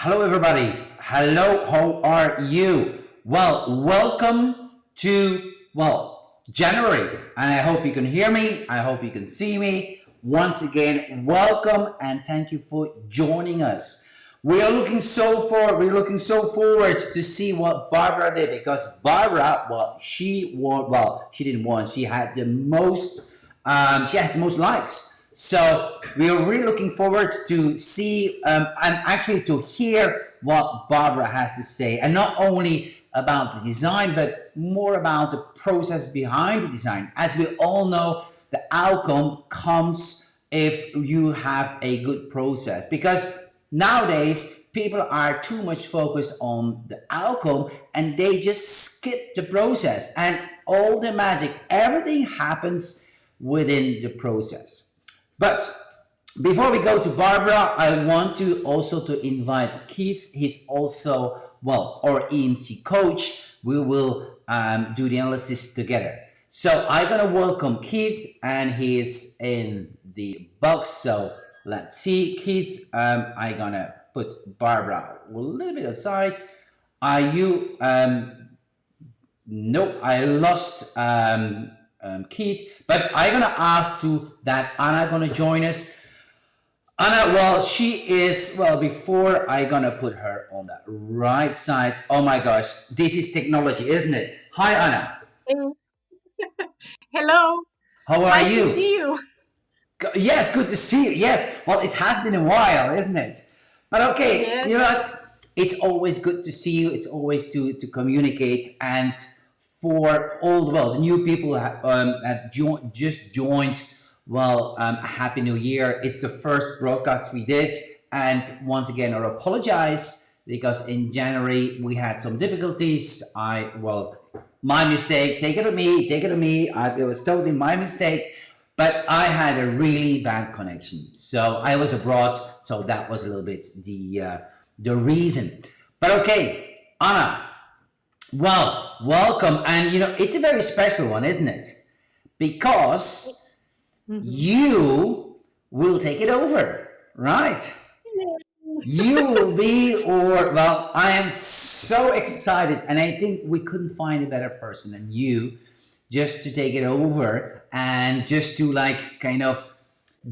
Hello, everybody. Hello, how are you? Well, welcome to, January. And I hope you can hear me. I hope you can see me. Once again, welcome and thank you for joining us. We're looking so forward to see what Barbara did because Barbara, she won, she didn't win. She has the most likes. So we are really looking forward to see and actually to hear what Barbara has to say, and not only about the design, but more about the process behind the design. As we all know, the outcome comes if you have a good process, because nowadays people are too much focused on the outcome and they just skip the process, and all the magic, everything happens within the process. But before we go to Barbara, I want to also to invite Keith. He's also, our EMC coach. We will do the analysis together. So I'm gonna welcome Keith, and he's in the box. So let's see, Keith. I'm gonna put Barbara a little bit aside. Are you? No, I lost Keith, but I'm gonna ask to that Anna gonna join us. Anna, she is, before I gonna put her on the right side. Oh my gosh, this is technology, isn't it? Hi, Anna. Hello, How are nice to you? see you. Yes, good to see you. Yes, it has been a while, isn't it? But okay, Yes, you know what? It's always good to see you. It's always to communicate. And for all the new people that just joined, a happy new year. It's the first broadcast we did. And once again, I apologize because in January we had some difficulties. My mistake. Take it to me. Take it to me. It was totally my mistake. But I had a really bad connection, so I was abroad. So that was a little bit the reason. But okay, Anna. Well, welcome, and it's a very special one, isn't it? Because mhm. you will take it over, right? You will be, I am so excited, and I think we couldn't find a better person than you just to take it over and just to like kind of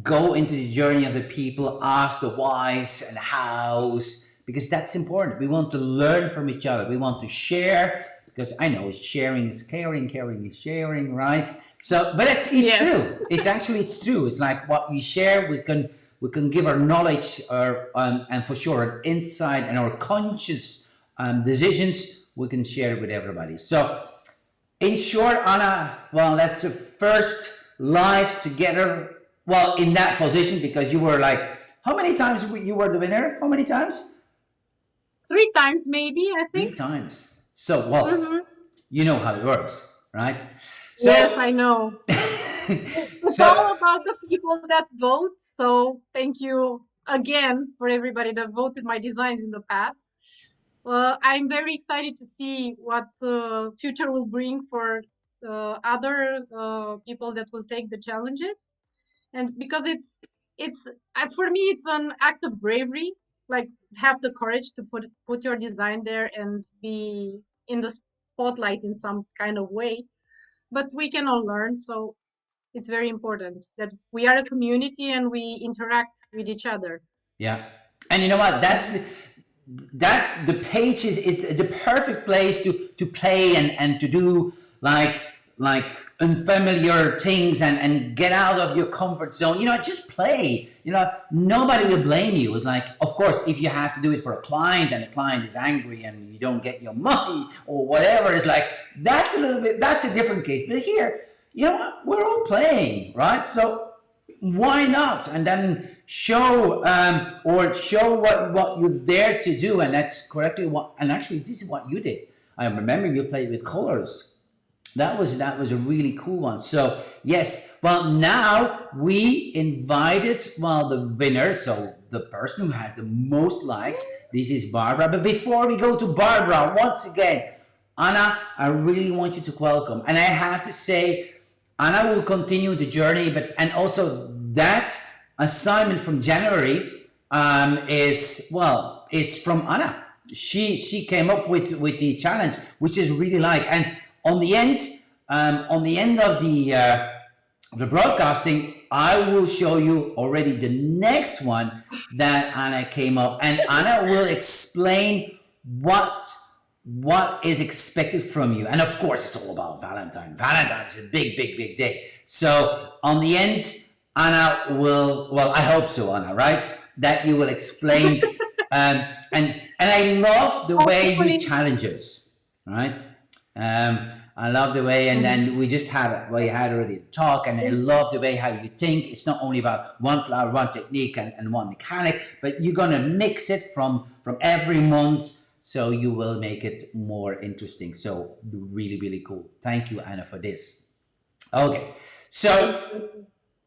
go into the journey of the people, ask the whys and hows, because that's important. We want to learn from each other. We want to share, because I know sharing is caring, caring is sharing, right? So, but it's Yes, true. It's true. It's like what we share, we can give our knowledge, and for sure, our insight and our conscious decisions. We can share it with everybody. So, in short, Anna, that's the first live together. In that position, because you were like, how many times you were the winner? How many times? three times maybe, I Three think. times. So, Hmm. you know how it works, right? Yes, So, I know. It's so all about the people that vote. So thank you again for everybody that voted my designs in the past. I'm very excited to see what the future will bring for other people that will take the challenges. And because it's for me it's an act of bravery, like have the courage to put your design there and be in the spotlight in some kind of way, but we can all learn. So it's very important that we are a community and we interact with each other. yeah, and you know what? Mhm. That the page is the perfect place to play and to do like unfamiliar things and get out of your comfort zone. Just play. Nobody will blame you. It's like, of course, if you have to do it for a client and the client is angry and you don't get your money or whatever, it's like that's a different case. But here, you know what? We're all playing, right? So why not? And then show what you're there to do, and that's correctly what. And actually, this is what you did. I remember you played with colors. That was a really cool one. So yes, now we invited the winner. So the person who has the most likes. This is Barbara. But before we go to Barbara, once again, Anna, I really want you to welcome. And I have to say, Anna will continue the journey, but and also that assignment from January is is from Anna. She came up with the challenge, which is really like, and on the end of the broadcasting, I will show you already the next one that Anna came up, and Anna will explain what is expected from you. And of course, it's all about Valentine. Valentine is a big day. So on the end, Anna will, well, I hope so, Anna, right? That you will explain. And I love the way you challenge us, right? I love the way, and then we just had, well, you had already a talk, and I love the way how you think. It's not only about one flower, one technique, and one mechanic, but you're gonna mix it from every month, so you will make it more interesting. So really cool. Thank you, Anna, for this. Okay, so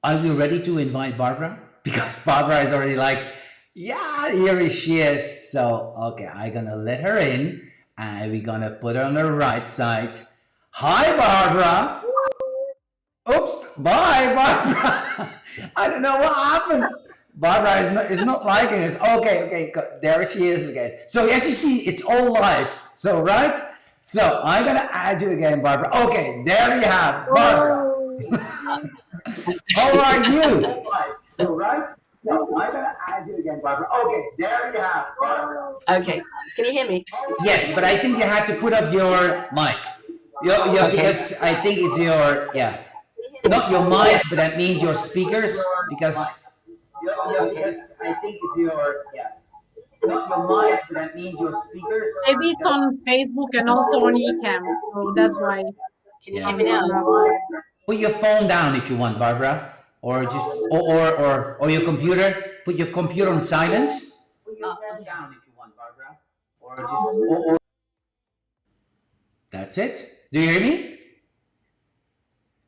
are we ready to invite Barbara? Because Barbara is already like, yeah, here she is. So, okay, I'm gonna let her in, and we're gonna put her on the right side. Hi, Barbara. Oops, bye, Barbara. I don't know what happened. Barbara is not liking this. Okay, there she is again. So as you see, it's all live. So, right? So I'm gonna add you again, Barbara. Okay, there you have Barbara. How are you? So, right? So I'm gonna add you again, Barbara. Okay, there you have Barbara. Okay, can you hear me? Yes, but I think you have to put up your mic. Yeah, Okay. because I think it's your, not your mic, but that means your speakers, because because I think it's your, not your mic, but that means your speakers. Maybe it's on Facebook and also on Ecamm, so that's why. Can you Yeah. hear me now? Put your phone down if you want, Barbara, or just or your computer. Put your computer on silence. Put your phone down if you want, Barbara, or just That's it. Do you hear me?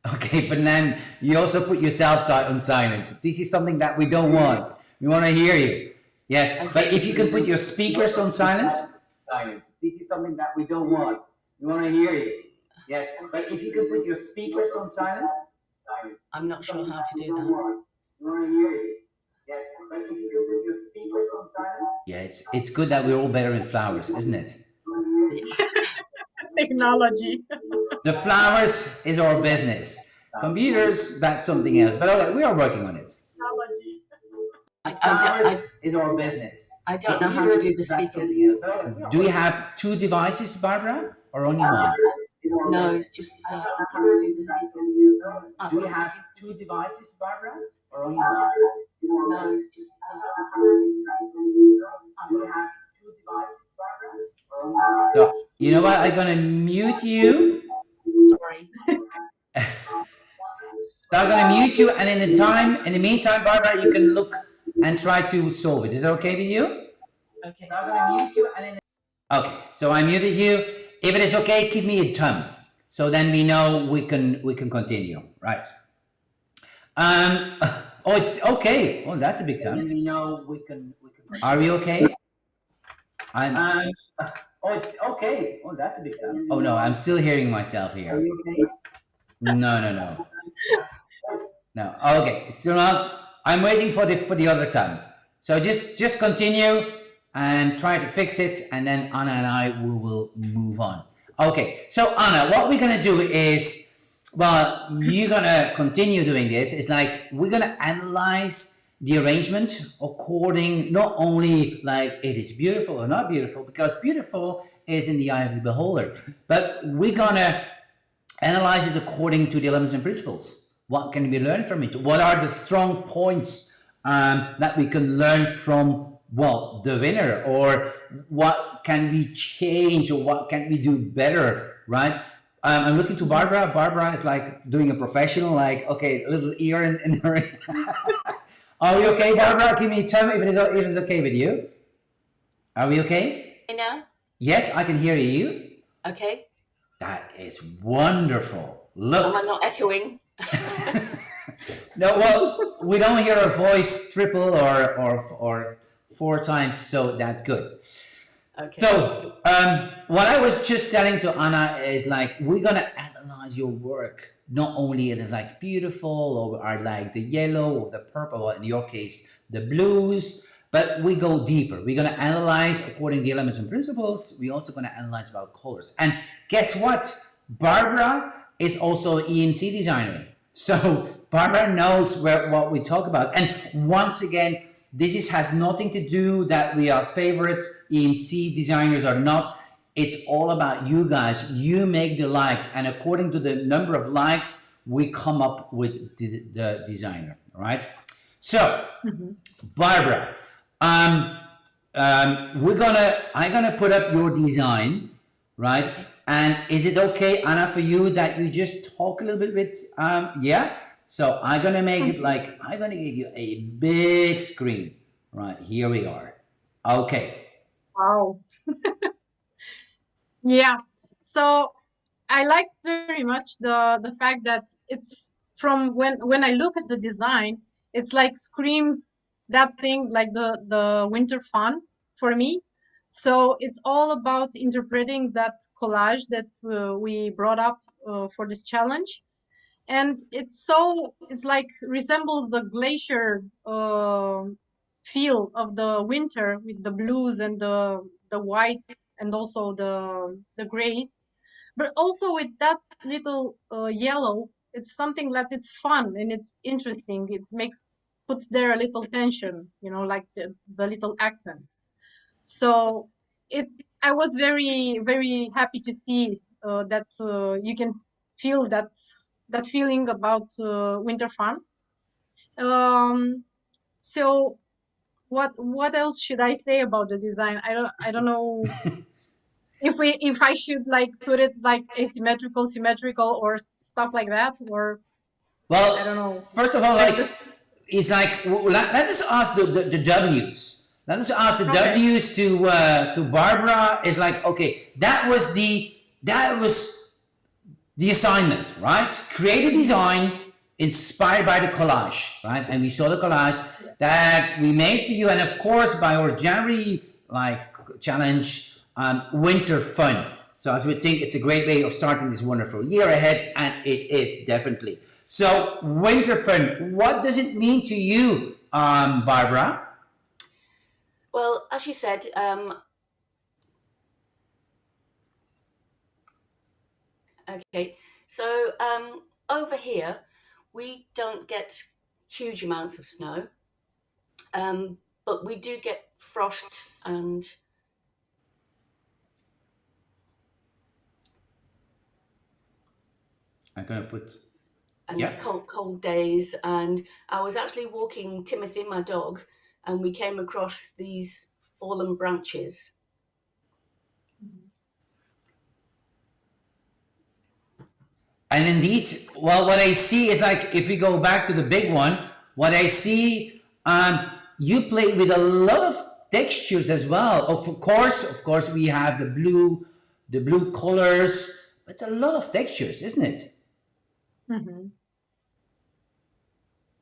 Okay, but then you also put yourself on silent. This is something that we don't want. We want to hear you. Yes, but if you can put your speakers on silent. Silent. This is something that we don't want. We want to hear you. Yes, but if you can put your speakers on silent. Silent. I'm not sure how to do that. We want to hear you. Yes, but if you can put your speakers on silent. Yeah, it's good that we're all better in flowers, isn't it? Technology. The flowers is our business. Computers, that's something else. But okay, we are working on it. Technology. Flowers is our business. I don't know how to do the speakers. Do you have two devices, Barbara, or only one? No, it's just how to do the speakers. Do you have two devices, Barbara, or only one? No, it's just Do you have two devices, Barbara, or only one? So, you know what? I'm gonna mute you. sorry. So I'm gonna mute you, and in the meantime, Barbara, you can look and try to solve it. Is that okay with you? Okay. So I'm gonna mute you, and okay. So I muted you. If it is okay, give me a thumb. So then we know we can continue, right? Oh, it's okay. Oh, that's a big thumb. We know we can. Are we okay? Oh, it's okay. Oh, that's a big thumb. Oh no, I'm still hearing myself here. Are you okay? No. No. Okay. So now I'm waiting for the other thumb. So just continue and try to fix it, and then Anna and I will move on. Okay. So Anna, what we're gonna do is, well, you're gonna continue doing this. It's like we're gonna analyze the arrangement according not only like it is beautiful or not beautiful, because beautiful is in the eye of the beholder, but we're gonna analyze it according to the elements and principles. What can we learn from it? What are the strong points that we can learn from, well, the winner, or what can we change, or what can we do better, right? I'm looking to Barbara. Barbara is like doing a professional, like, okay, a little ear in her. Are we okay, Barbara? Give me, tell me if it is okay with you. Are we okay? Hey now? Yes, I can hear you. Okay. That is wonderful. Look. Am I not echoing? No, well, we don't hear her voice triple or four times, so that's good. Okay. So, what I was just telling to Anna is like, we're gonna analyze your work. Not only it is like beautiful, or I like the yellow or the purple, or in your case, the blues, but we go deeper. We're going to analyze according to the elements and principles. We're also going to analyze about colors. And guess what? Barbara is also an ENC designer. So Barbara knows what we talk about. And once again, has nothing to do that we are favorite ENC designers or not. It's all about you guys. You make the likes, and according to the number of likes, we come up with the designer, right? So, Barbara, I'm gonna put up your design, right? And is it okay, Anna, for you that you just talk a little bit? Yeah. So I'm gonna make it like I'm gonna give you a big screen. Right, here we are. Okay. Wow. Yeah. So I liked very much the fact that it's from when I look at the design, it's like screams that thing like the winter fun for me. So it's all about interpreting that collage that we brought up for this challenge. And it's like resembles the glacier feel of the winter with the blues and the whites and also the grays, but also with that little yellow. It's something that it's fun and it's interesting. It puts there a little tension, like the little accents. So it I was very very happy to see that you can feel that feeling about winter fun. Um, so what else should I say about the design? I don't know if I should like put it like asymmetrical, symmetrical, or stuff like that, or Well, I don't know. first of all, Like like this. it's like let us ask the W's. Let us ask the Okay. W's to Barbara. It's like, okay, that was the assignment, right? Create a design inspired by the collage, right? And we saw the collage that we made for you, and of course by our January challenge, winter fun. So as we think it's a great way of starting this wonderful year ahead, and it is definitely. So winter fun, what does it mean to you, Barbara? Well, as you said, okay, so over here, we don't get huge amounts of snow, but we do get frost and I'm gonna put and cold days. And I was actually walking Timothy, my dog, and we came across these fallen branches. And indeed, well, what I see is like, if we go back to the big one, what I see, you play with a lot of textures as well. Of course, we have the blue colors. It's a lot of textures, isn't it? Mhm.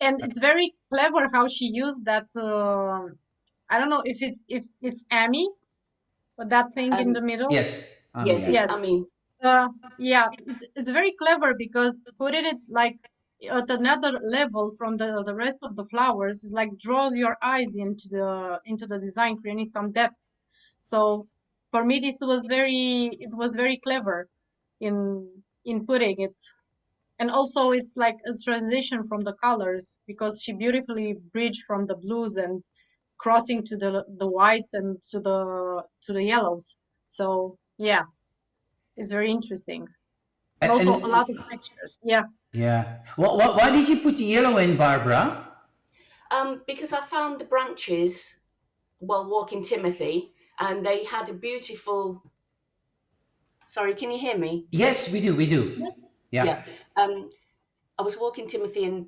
And it's very clever how she used that. I don't know if it's Amy, but that thing in the middle. Yes. Yes, Yes. I mean, Yeah, it's very clever because putting it like at another level from the rest of the flowers is like draws your eyes into the design, creating some depth. So for me, it was very clever in putting it. And also it's like a transition from the colors because she beautifully bridged from the blues and crossing to the whites and to the yellows. So yeah, it's very interesting. And also a lot of textures. Yeah. Yeah. Why did you put the yellow in, Barbara? because I found the branches while walking Timothy, and they had a beautiful. Sorry, can you hear me? Yes, we do. Yeah. Yeah. I was walking Timothy, and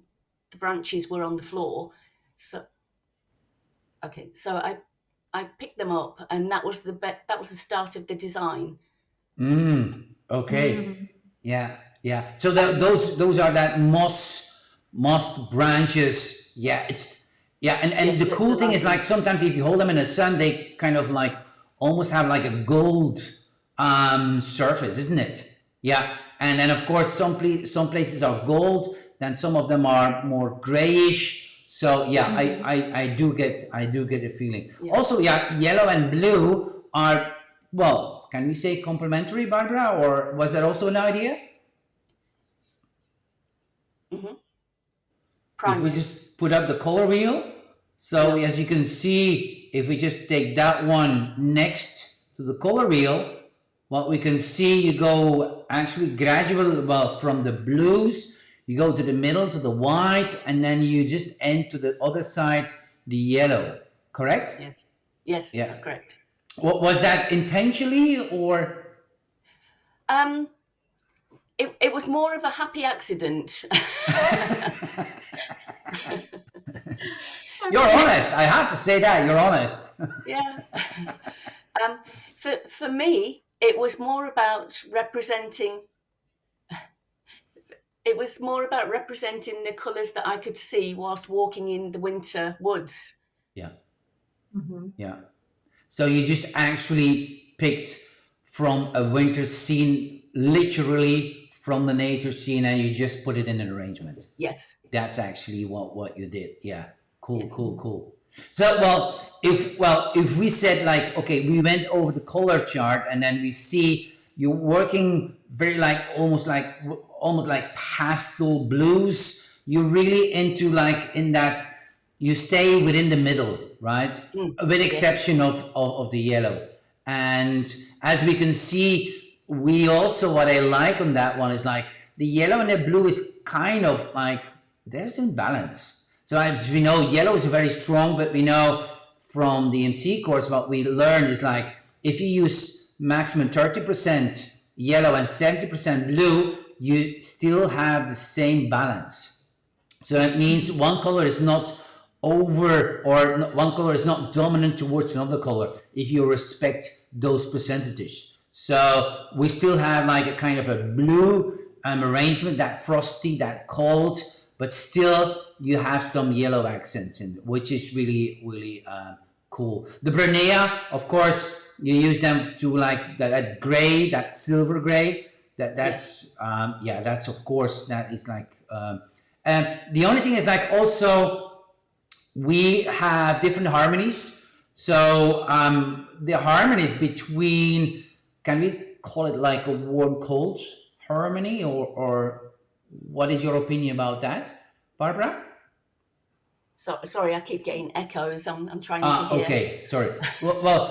the branches were on the floor. So, okay, so I picked them up, and that was that was the start of the design. Okay. Yeah. So those are that moss branches. Yeah. And Yes, the cool thing is lovely. like sometimes if you hold them in the sun, they kind of like almost have like a gold surface, isn't it? Yeah. And then of course some places are gold, then some of them are more grayish. So yeah, Mhm. I do get a feeling. Yeah. Also, yeah, yellow and blue are, well, can we say complementary, Barbara, or was that also an idea? Hmm. If we Primary. just put up the color wheel, so No. as you can see, if we just take that one next to the color wheel, what we can see, you go actually gradual, well, from the blues, you go to the middle to the white, and then you just end to the other side, the yellow. Correct? Yes. Yes, Yeah. that's correct. What was that intentionally or? Um, it was more of a happy accident. You're Okay. honest. I have to say that you're honest. Yeah. Um, for me, it was more about representing. It was more about representing the colours that I could see whilst walking in the winter woods. Yeah, Mhm. yeah. So you just actually picked from a winter scene, literally from the nature scene, and you just put it in an arrangement. Yes. That's actually what you did. Yeah, cool, Yes. cool, cool. So if we said like, okay, we went over the color chart, and then we see you working very like almost like pastel blues. You're really into like in that, you stay within the middle, right? Mm. With Yes. exception of the yellow. And as we can see, we also, what I like on that one is like the yellow and the blue is kind of like there's imbalance. So as we know, yellow is very strong, but we know from the MC course what we learn is like if you use maximum 30% yellow and 70% blue, you still have the same balance. So that means Mhm. one color is not over, or one color is not dominant towards another color if you respect those percentages. So we still have like a kind of a blue arrangement, that frosty, that cold, but still you have some yellow accents in it, which is really, really cool. The Brunea, of course, you use them to like that gray, that silver gray. Yes. Yeah, that's of course that is like and the only thing is like also we have different harmonies. So the harmonies between, can we call it like a warm cold harmony, or what is your opinion about that, Barbara? So sorry, I keep getting echoes. I'm trying to Ah, hear. okay, sorry. Well,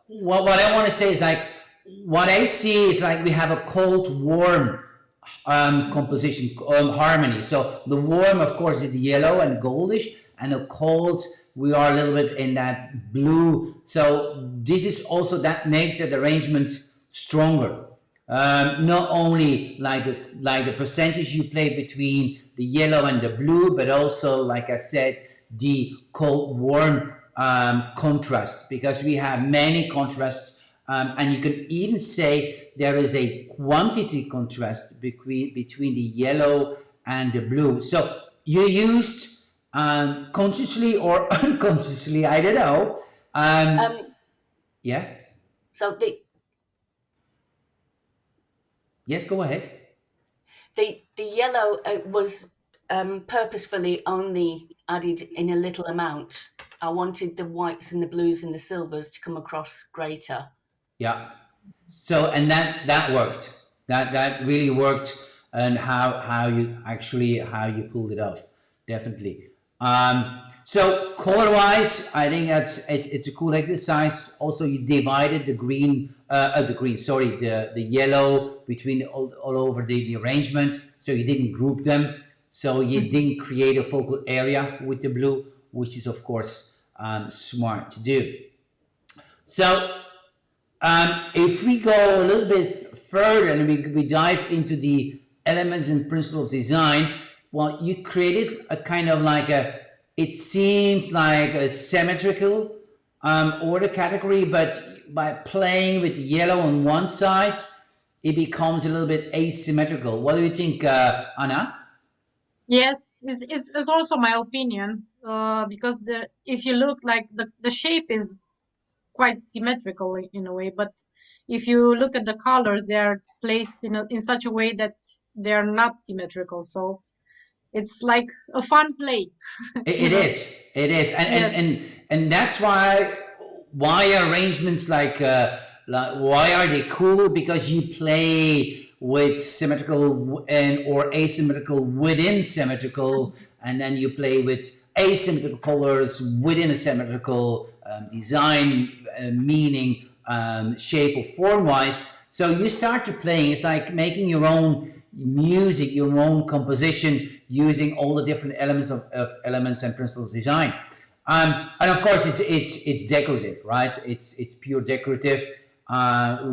what I want to say is like what I see is like we have a cold warm composition, harmony. So the warm, of course, is yellow and goldish, and the cold, we are a little bit in that blue. So this is also that makes that arrangement stronger. Not only like the percentage you play between the yellow and the blue, but also, like I said, the cold warm contrast, because we have many contrasts, and you can even say there is a quantity contrast between the yellow and the blue. So you used consciously or unconsciously, I don't know. Um, Yeah, so yes, go ahead. the yellow was purposefully only added in a little amount. I wanted the whites and the blues and the silvers to come across greater. Yeah. So and that worked. That really worked, and how you actually how you pulled it off. Definitely. So color wise, I think it's a cool exercise. Also, you divided the green. Sorry, the yellow between all over the arrangement. So you didn't group them. So you didn't create a focal area with the blue, which is of course smart to do. So if we go a little bit further and we dive into the elements and principles of design, well, you created a kind of like it seems like a symmetrical order category, but by playing with yellow on one side, it becomes a little bit asymmetrical. What do you think, Anna? Yes, it's also my opinion. Because the if you look like the shape is quite symmetrical in a way, but if you look at the colors, they are placed in such a way that they are not symmetrical. So It's like a fun play. It is. It is, and Yes. and that's why arrangements like why are they cool? Because you play with symmetrical and or asymmetrical within symmetrical, and then you play with asymmetrical colors within a symmetrical design, meaning shape or form wise. So you start to playing. It's like making your own music, your own composition, using all the different of elements and principles of design. And of course, it's decorative, right? It's pure decorative,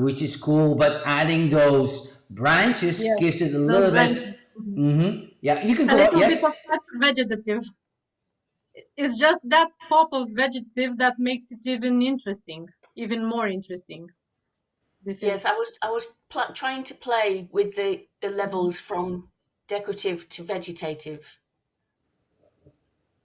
which is cool. But adding those branches Yes. gives it a Those little bit. branches. Mhm. Yeah, you can A go. little bit of Yes. that vegetative. It's just that pop of vegetative that makes it even interesting, even more interesting. This Yes, is I was trying to play with the levels from decorative to vegetative.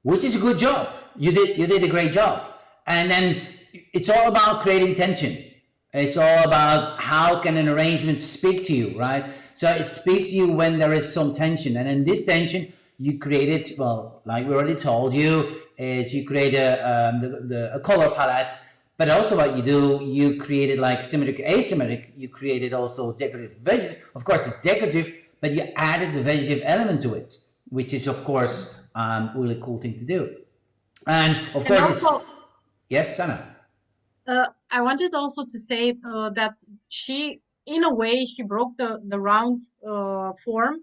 Which is a good job. You did a great job. And then it's all about creating tension. It's all about how can an arrangement speak to you, right? So it speaks to you when there is some tension, and in this tension, you create it. Well, like we already told you, is you create a color palette, but also what you do, you create it like symmetric, asymmetric. You created also decorative, vegetative. Of course, it's decorative, but you added the vegetative element to it, which is of course really cool thing to do. And of and course, also it's yes, Sana. I wanted also to say that she, in a way, she broke the round form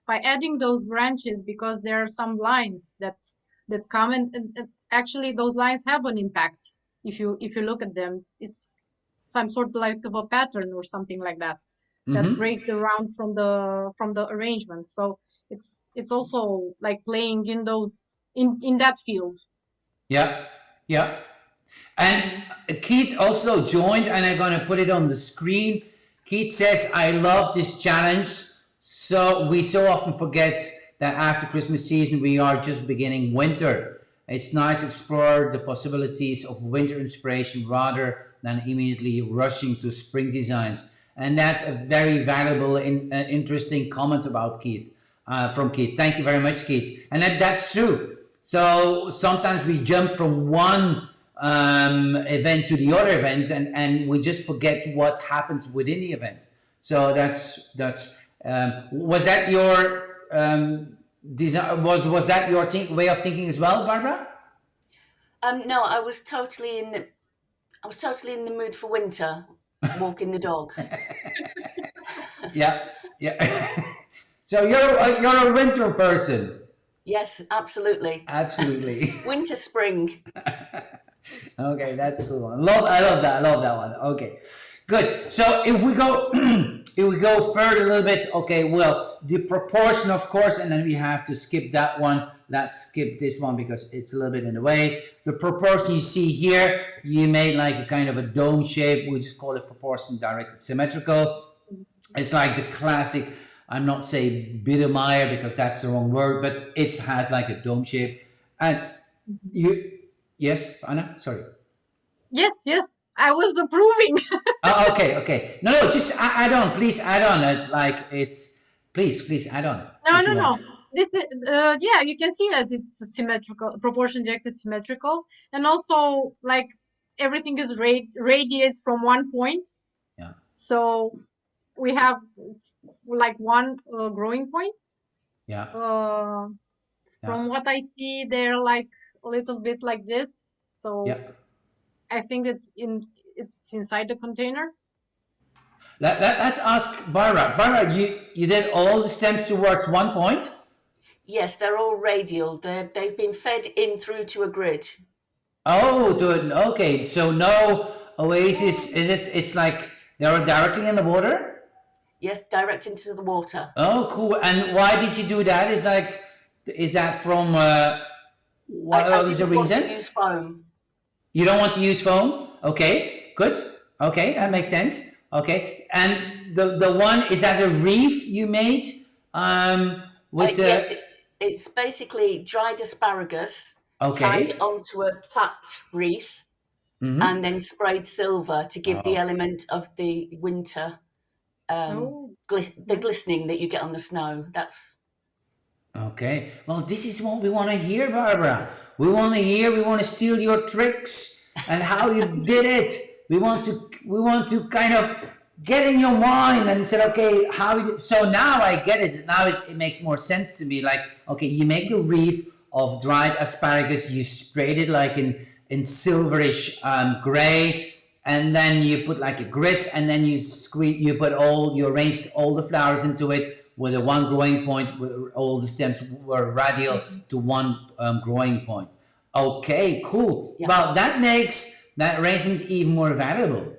by adding those branches because there are some lines that come and actually those lines have an impact. If you look at them, it's some sort of like of a pattern or something like that that Mm-hmm. breaks the round from the arrangement. So it's also like playing in those in that field. Yeah, yeah. And Mhm. Keith also joined, and I'm going to put it on the screen. Keith says, I love this challenge. So we so often forget that after Christmas season, we are just beginning winter. It's nice to explore the possibilities of winter inspiration rather than immediately rushing to spring designs. And that's a very valuable and interesting comment about Keith, from Keith. Thank you very much, Keith. And that's true. So sometimes we jump from one event to the other event, and we just forget what happens within the event. So that's was that your design? Was that your way of thinking as well, Barbara? No, I was totally in the mood for winter, walking the dog. Yeah, yeah. So you're a winter person, Yes, absolutely. absolutely. Winter, spring. Okay, that's a cool one. I love that. I love that one. Okay, good. So if we go, if we go further a little bit, okay. Well, the proportion, of course, and then we have to skip that one. Let's skip this one because it's a little bit in the way. The proportion you see here, you made like a kind of a dome shape. We just call it proportion directed symmetrical. It's like the classic. I'm not saying Biedermeier because that's the wrong word, but it has like a dome shape. And you, yes, Anna, sorry. Yes, yes, I was approving. Oh, okay, okay. No, no, just add on, please add on. It's like it's please add on No, if no, you want. no. This is, yeah, you can see that it's symmetrical, proportion directed symmetrical, and also like everything is radiates from one point. Yeah, So we have like one growing point. yeah, Uh, yeah, from what I see, they're like a little bit like this. yeah. So I think it's inside the container. Let's ask Barbara. Barbara, you did all the stems towards one point. Yes, they're all radial. They've been fed in through to a grid. Oh, okay. So no oasis. Is it? It's like they're directly in the water. Yes, direct into the water. Oh, cool. And why did you do that? Is that from I what is the didn't want to reason? use foam. You don't want to use foam? Okay, good. Okay, that makes sense. Okay, and the one is that a reef you made with the Yes, it's basically dried asparagus tied okay. onto a flat wreath Mm-hmm. and then sprayed silver to give the Oh, element of the winter, Oh, the glistening that you get on the snow. That's Okay. Well, this is what we want to hear, Barbara. We want to steal your tricks and how you did it. We want to kind of get in your mind and say, okay, how you, so now I get it. Now it makes more sense to me. Like, okay, you make the wreath of dried asparagus, you sprayed it like in silverish gray, and then you put like a grit, and then you put all, you arranged all the flowers into it with a one growing point, where all the stems were radial to one growing point. Okay, cool. Yeah. Well, that makes that arrangement even more valuable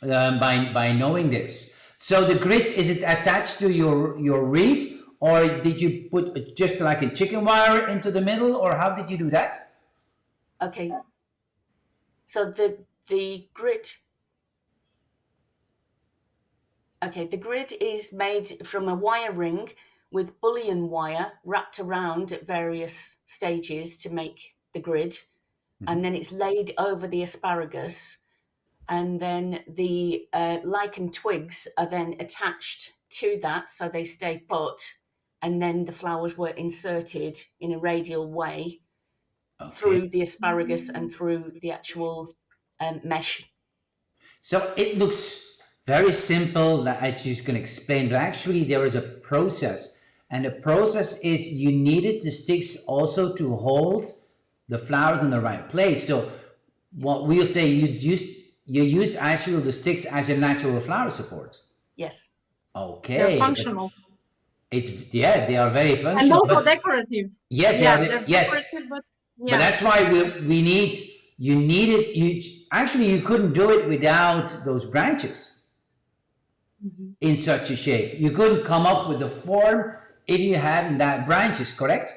by knowing this. So the grit, is it attached to your wreath, or did you put just like a chicken wire into the middle, or how did you do that? Okay. So the grid. Okay, the grid is made from a wire ring with bullion wire wrapped around at various stages to make the grid, and then it's laid over the asparagus, and then the lichen twigs are then attached to that, so they stay put, and then the flowers were inserted in a radial way through the asparagus and through the actual mesh. So it looks very simple that I just gonna explain, but actually there is a process, and the process is you needed the sticks also to hold the flowers in the right place. So what we'll say, you use actually the sticks as a natural flower support. Yes. They're Okay, functional it's yeah, they are very and functional, also but decorative. yes, Yeah, they they're are. Yes, decorative, but but yeah. that's why we need you needed you actually you couldn't do it without those branches in such a shape. You couldn't come up with the form if you hadn't that branches, correct?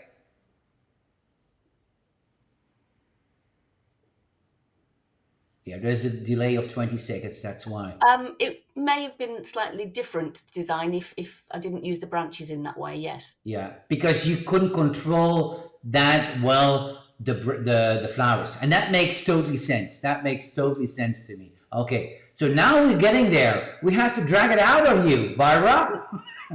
Yeah, there's a delay of 20 seconds, that's why. It may have been slightly different design if I didn't use the branches in that way. Yes. Yeah, because you couldn't control that well the flowers, and that makes totally sense. That makes totally sense to me. Okay, so now we're getting there. We have to drag it out of you, Barbara.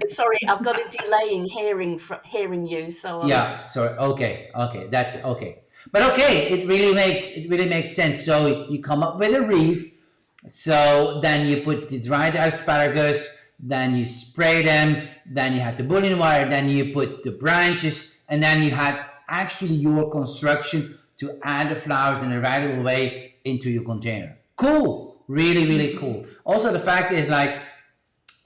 Sorry, I've got a delay in hearing you. So Yeah, sorry. Okay, okay, that's okay. But okay, it really makes sense. So you come up with a wreath. So then you put the dried asparagus, then you spray them, then you had the bullion wire, then you put the branches, and then you had actually your construction to add the flowers in a radical way into your container. Cool, really, really cool. Also, the fact is like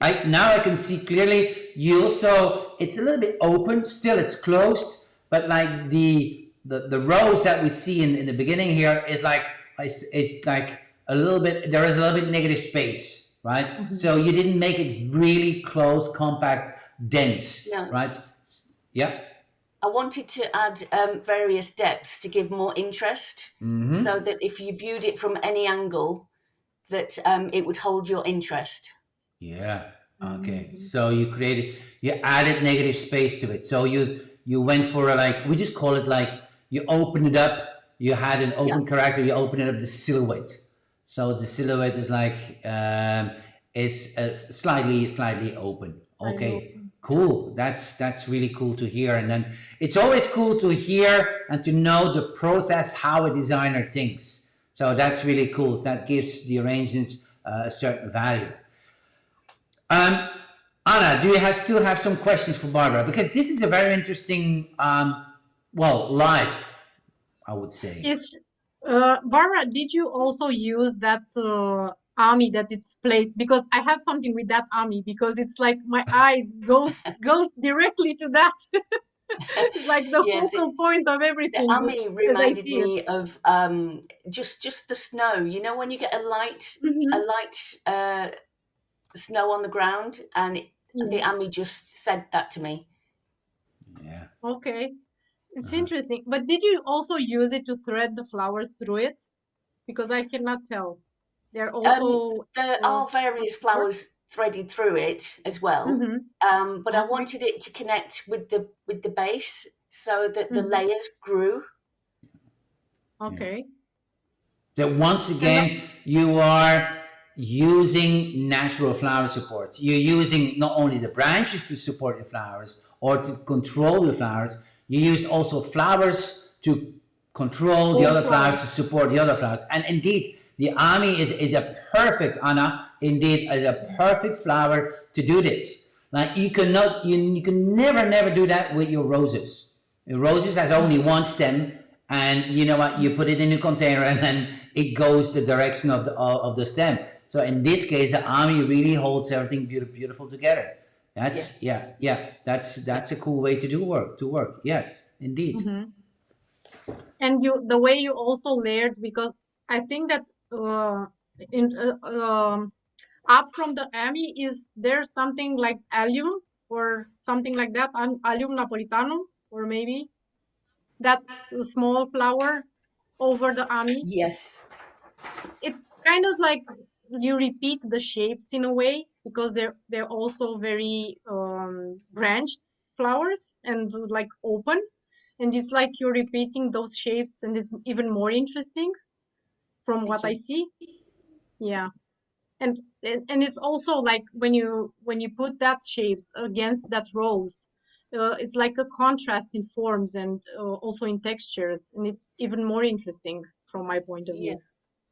I can see clearly. You also, it's a little bit open. Still, it's closed, but like the rows that we see in the beginning here is like it's like a little bit. There is a little bit negative space, right? So you didn't make it really close, compact, dense, No. right? Yeah. I wanted to add various depths to give more interest, so that if you viewed it from any angle, that it would hold your interest. Yeah. Okay. So you added negative space to it. So you went for a, like, we just call it like you open it up. You had an open character. You open it up the silhouette. So the silhouette is like is slightly open. Okay. Cool. That's really cool to hear. And then it's always cool to hear and to know the process how a designer thinks. So that's really cool. That gives the arrangements a certain value. Anna, do you still have some questions for Barbara? Because this is a very interesting, life, I would say. Is Barbara, did you also use that army that it's placed? Because I have something with that army because it's like my eyes goes directly to that. It's like the Yeah, focal point of The everything Ami as I reminded see it. me of just the snow. You know, when you get a light snow on the ground, and the Ami just said that to me. Yeah. Okay. It's interesting. But did you also use it to thread the flowers through it? Because I cannot tell. They're also There are various flowers threaded through it as well, but I wanted it to connect with the base so that the layers grew. Okay. That once again you are using natural flower supports. You're using not only the branches to support the flowers or to control the flowers, you use also flowers to control the other Also, flowers, to support the other flowers. And indeed, the Ami is a perfect, Anna, indeed, is a perfect flower to do this. Like you cannot, you can never do that with your roses. Roses has only one stem, and you know what? You put it in a container, and then it goes the direction of the stem. So in this case, the Ami really holds everything beautiful together. That's Yes. yeah. That's a cool way to do work. To work. Yes, indeed. mhm. And the way you also layered, because I think that in up from the Ami, is there something like allium or something like that, allium napolitanum, or maybe that's a small flower over the Ami. Yes. It's kind of like you repeat the shapes in a way, because they're also very branched flowers and like open, and it's like you're repeating those shapes, and it's even more interesting from Thank what I you. see. Yeah. And it's also like when you put that shapes against that rose, it's like a contrast in forms and also in textures, and it's even more interesting from my point of Yeah. view.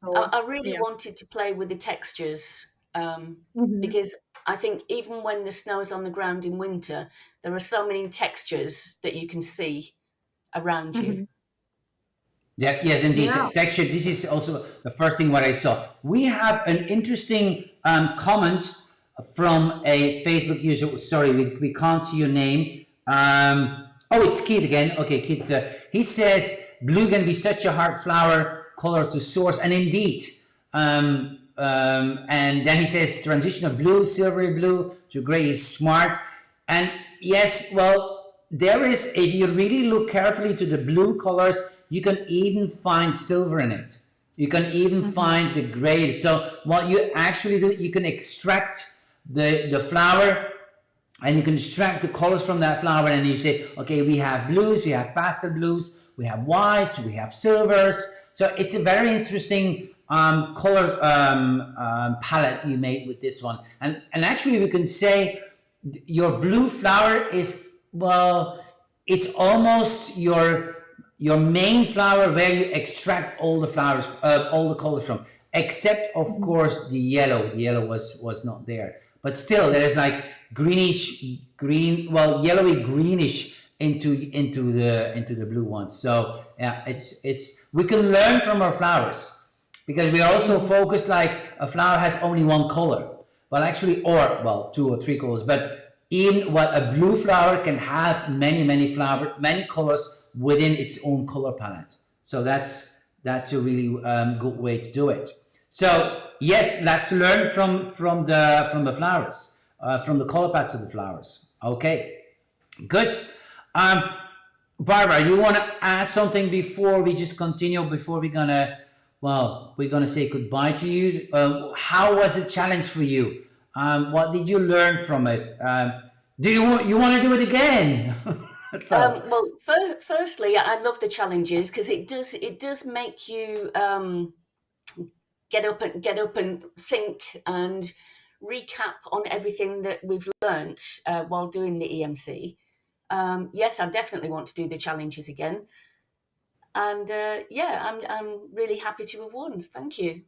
So I really yeah. wanted to play with the textures, Hmm. because I think even when the snow is on the ground in winter, there are so many textures that you can see around you. Hmm. Yeah, yes, indeed. Yeah. Texture. This is also the first thing what I saw. We have an interesting comment from a Facebook user. Sorry, we can't see your name. Oh, it's Keith again. Okay, Keith. He says blue can be such a hard flower color to source, and indeed. And then he says transition of blue, silvery blue to gray is smart. And yes, well, there is, if you really look carefully to the blue colors, you can even find silver in it. You can even Hmm. find the gray. So what you actually do, you can extract the flower, and you can extract the colors from that flower, and you say, okay, we have blues, we have pastel blues, we have whites, we have silvers. So it's a very interesting color palette you made with this one. And actually we can say your blue flower is, well, it's almost your main flower where you extract all the flowers, all the colors from, except of course the yellow. The yellow was not there, but still there's like green, well, yellowy greenish into the blue ones. So yeah, it's we can learn from our flowers, because we are also focused like a flower has only one color, well actually, or well, two or three colors, but in what a blue flower can have many colors within its own color palette. So that's a really good way to do it. So yes, let's learn from the flowers, from the color palettes of the flowers. Okay, good. Um, Barbara, you want to add something before we just continue? Before we're gonna say goodbye to you. How was the challenge for you? What did you learn from it? Do you want to do it again? So Well, firstly, I love the challenges because it does make you get up and think and recap on everything that we've learnt while doing the EMC. Yes, I definitely want to do the challenges again, and yeah, I'm really happy to have won. Thank you.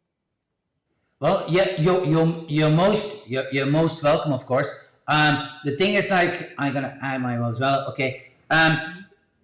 well, yeah, you're most welcome, of course. The thing is, like, I'm gonna add my as well. Okay.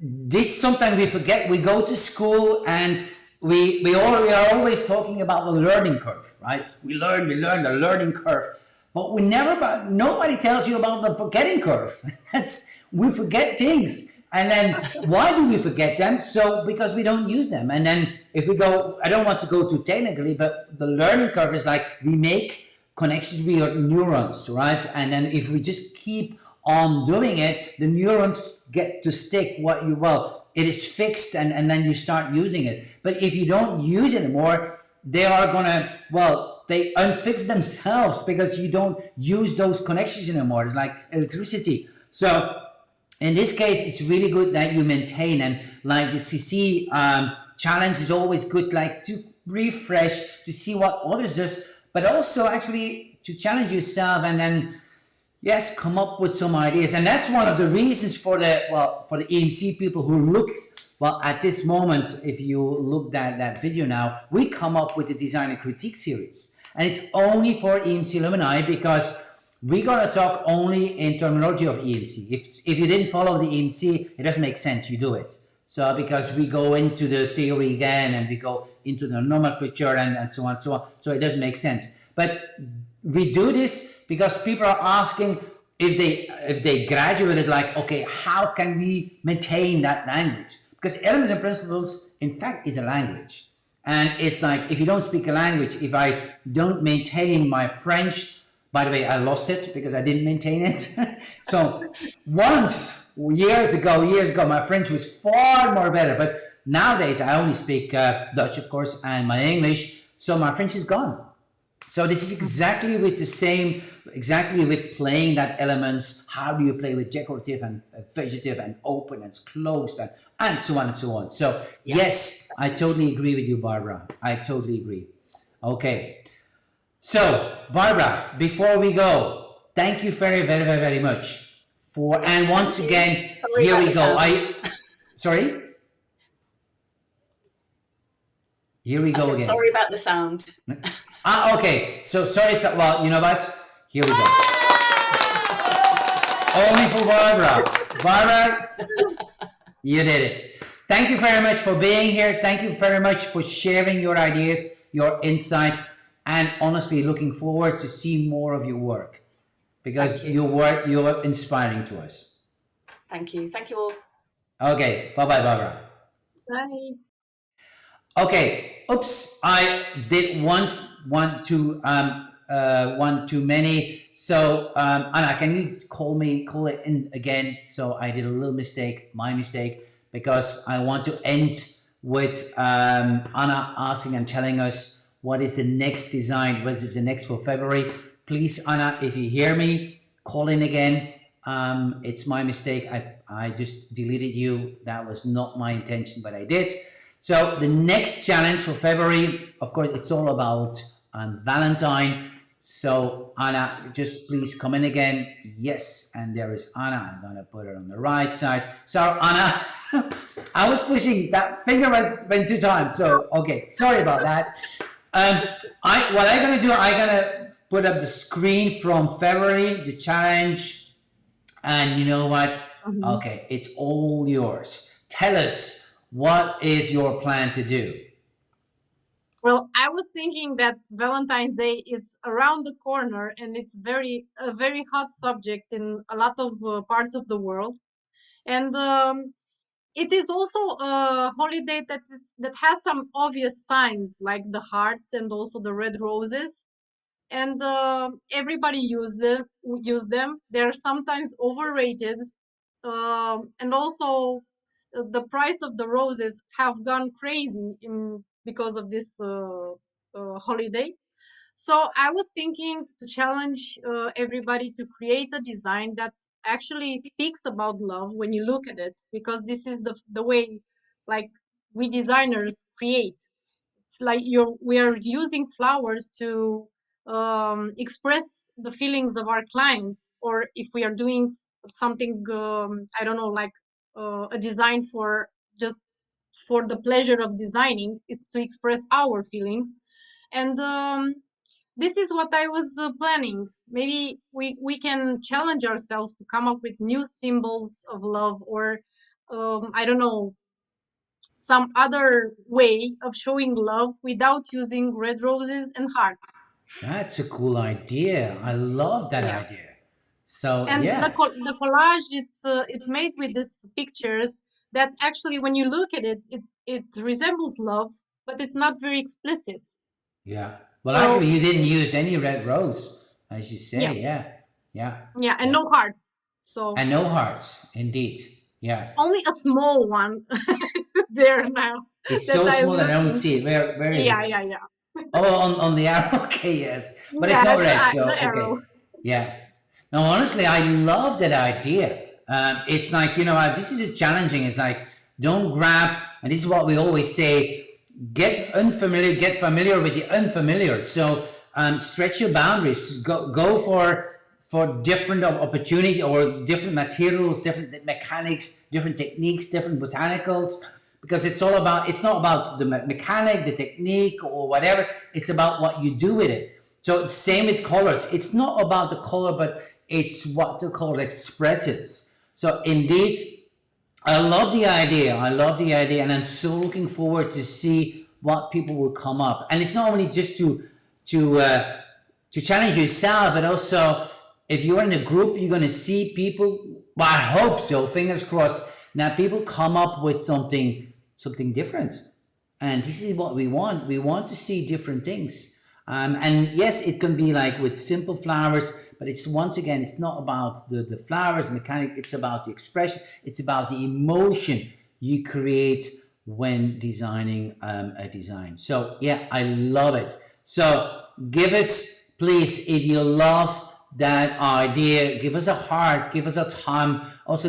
This sometimes we forget. We go to school and we are always talking about the learning curve, right? We learn the learning curve, but we never. But nobody tells you about the forgetting curve. That's we forget things, and then why do we forget them? So because we don't use them, and then if we go, I don't want to go too technically, but the learning curve is like we make connections with your neurons, right? And then if we just keep on doing it, the neurons get to stick what you, well, it is fixed, and then you start using it. But if you don't use it anymore, they are gonna, well, they unfix themselves because you don't use those connections anymore. It's like electricity. So in this case, it's really good that you maintain, and like the CC challenge is always good, like to refresh, to see what others does. but also actually to challenge yourself and then, yes, come up with some ideas. And that's one of the reasons for the EMC people who look, well, at this moment, if you looked at that video now, we come up with the Designer Critique series. And it's only for EMC alumni because we're going to talk only in terminology of EMC. If you didn't follow the EMC, it doesn't make sense you do it. So because we go into the theory again and we go into the nomenclature and so on and so on. So it doesn't make sense. But we do this because people are asking if they graduated, like, okay, how can we maintain that language? Because Elements and Principles, in fact, is a language. And it's like, if you don't speak a language, if I don't maintain my French, by the way, I lost it because I didn't maintain it. So once, years ago, my French was far more better. But nowadays, I only speak Dutch, of course, and my English. So my French is gone. So this is exactly with the same, exactly with playing that elements. How do you play with decorative and vegetative and open and closed and so on and so on. So yes, I totally agree with you, Barbara. I totally agree. Okay. So Barbara, before we go, thank you very, very, very, very much for, and once again, here we go. Sorry? Here we go again. Sorry about the sound. Okay. So sorry. Well, you know what? Here we go. Only for Barbara. Barbara, you did it. Thank you very much for being here. Thank you very much for sharing your ideas, your insights, and honestly looking forward to see more of your work because you're inspiring to us. Thank you. Thank you all. Okay. Bye-bye, Barbara. Bye. Okay. Oops. I did one too many. So Anna, can you call it in again? So I did a little mistake, my mistake, because I want to end with Anna asking and telling us what is the next design, what is the next for February. Please, Anna, if you hear me, call in again. It's my mistake. I just deleted you. That was not my intention, but I did. So the next challenge for February, of course, it's all about Valentine. So Anna, just please come in again. Yes, and there is Anna. I'm gonna put it on the right side. So Anna, I was pushing that finger went 2 times. So okay, sorry about that. What I'm gonna do, I'm gonna put up the screen from February, the challenge, and you know what? Okay, it's all yours. Tell us, what is your plan to do? Well, I was thinking that Valentine's Day is around the corner and it's a very hot subject in a lot of parts of the world. And it is also a holiday that has some obvious signs like the hearts and also the red roses. And everybody use them. They're sometimes overrated. And also the price of the roses have gone crazy because of this holiday. So I was thinking to challenge everybody to create a design that actually speaks about love when you look at it, because this is the way, like, we designers create. It's like we are using flowers to express the feelings of our clients, or if we are doing something, I don't know, like a design for just for the pleasure of designing, it's to express our feelings. And this is what I was planning. Maybe we can challenge ourselves to come up with new symbols of love, or I don't know, some other way of showing love without using red roses and hearts. That's a cool idea. I love that Yeah. idea. So And yeah, the collage, it's made with these pictures that actually, when you look at it, it resembles love, but it's not very explicit. yeah. Well, actually, So you didn't use any red rose, as you yeah, say. Yeah, yeah, yeah, and yeah. no hearts. So And no hearts, indeed. Yeah. only a small one there now It's that so I small that I looked don't see into. it. Where is Yeah, it? yeah, yeah. Oh, on the arrow. Okay, yes, but it's Yeah, not red. So the okay, arrow. yeah. No, honestly, I love that idea. It's like, this is challenging. It's like, don't grab, and this is what we always say: get familiar with the unfamiliar. So stretch your boundaries. Go for different opportunity or different materials, different mechanics, different techniques, different botanicals. Because it's all about, it's not about the mechanic, the technique, or whatever. It's about what you do with it. So same with colors. It's not about the color, but it's what the color expresses. So indeed, I love the idea. I love the idea, and I'm so looking forward to see what people will come up. And it's not only just to challenge yourself, but also if you're in a group, you're going to see people. Well, I hope so. Fingers crossed. Now people come up with something different, and this is what we want. We want to see different things. And yes, it can be like with simple flowers, but it's once again, it's not about the flowers mechanic. It's about the expression. It's about the emotion you create when designing a design. So yeah, I love it. So give us, please, if you love that idea, give us a heart, give us a thumb. Also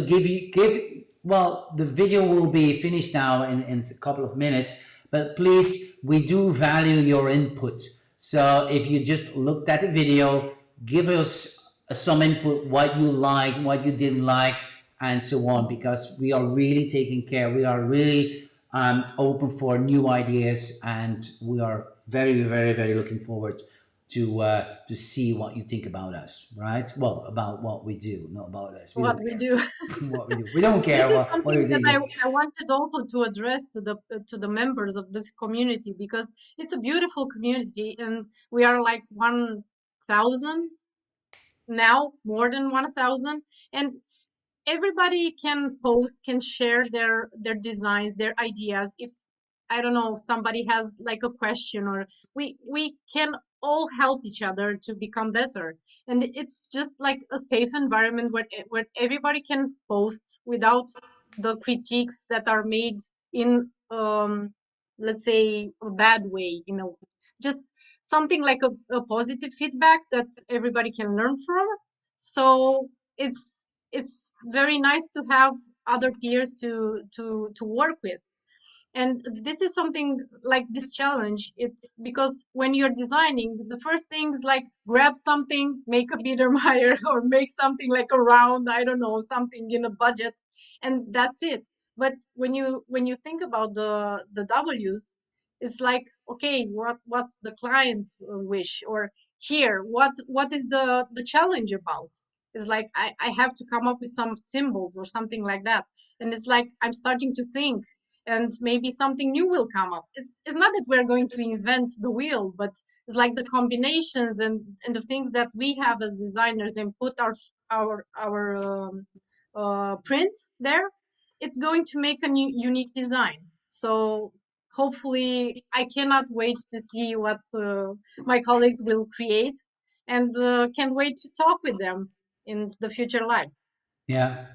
well, the video will be finished now in a couple of minutes, but please, we do value your input. So if you just looked at the video, give us some input, what you liked, what you didn't like, and so on, because we are really taking care. We are really open for new ideas, and we are very, very, very looking forward to see what you think about us, right? Well, about what we do, not about us. What we do. What we do. We don't care This is what we something that do. I wanted also to address to the members of this community, because it's a beautiful community, and we are like 1,000 now, more than 1,000, and everybody can post, can share their designs, their ideas. If I don't know, somebody has like a question, or we can all help each other to become better. And it's just like a safe environment where everybody can post without the critiques that are made in let's say a bad way, just something like a positive feedback that everybody can learn from. So it's very nice to have other peers to work with. And this is something like this challenge. It's because when you're designing, the first thing is like grab something, make a Biedermeier, or make something like a round, I don't know, something in a budget, and that's it. But when you think about the W's, it's like, okay, what's the client's wish, or here, what is the challenge about? It's like I have to come up with some symbols or something like that. And it's like I'm starting to think, and maybe something new will come up. It's not that we're going to invent the wheel, but it's like the combinations and the things that we have as designers, and put our print there. It's going to make a new unique design. So hopefully, I cannot wait to see what my colleagues will create, and can't wait to talk with them in the future lives. Yeah.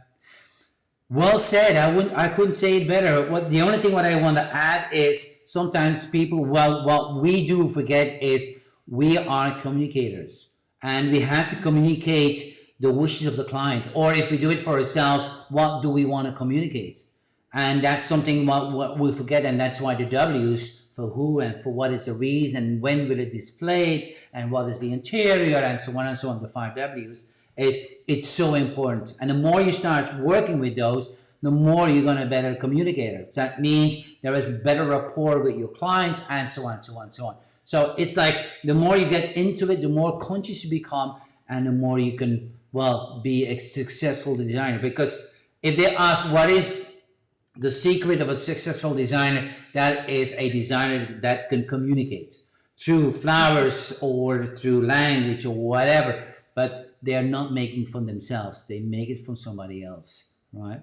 Well said. I couldn't say it better. The only thing what I want to add is sometimes people, well, what we do forget is we are communicators, and we have to communicate the wishes of the client. Or if we do it for ourselves, what do we want to communicate? And that's something what we forget, and that's why the W's for who and for what is the reason, and when will it displayed, and what is the interior, and so on and so on. The 5 W's is, it's so important. And the more you start working with those, the more you're going to better communicator. So that means there is better rapport with your client, and so on, so on, so on. So it's like the more you get into it, the more conscious you become, and the more you can, well, be a successful designer. Because if they ask what is the secret of a successful designer, that is a designer that can communicate through flowers or through language or whatever, but they are not making from themselves. They make it from somebody else, right?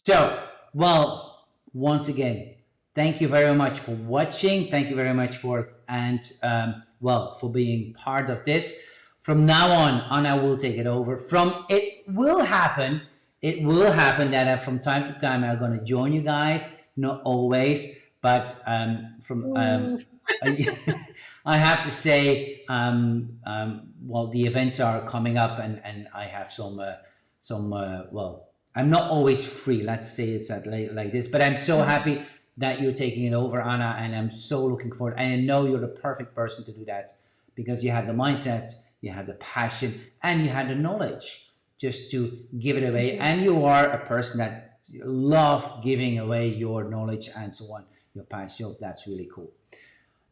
So, well, once again, thank you very much for watching. Thank you very much for for being part of this. From now on, Anna will take it over. It will happen that from time to time I'm going to join you guys. Not always, but I have to say, the events are coming up, and I have I'm not always free. Let's say it's like this, but I'm so happy that you're taking it over, Anna, and I'm so looking forward. And I know you're the perfect person to do that, because you have the mindset, you have the passion, and you have the knowledge just to give it away. And you are a person that love giving away your knowledge and so on, your passion. So that's really cool.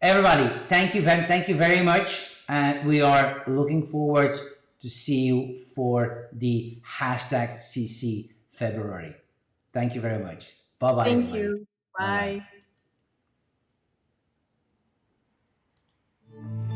Everybody, thank you very much. And we are looking forward to see you for the hashtag CC February. Thank you very much. Bye-bye, Thank everybody. you. Bye-bye. Bye.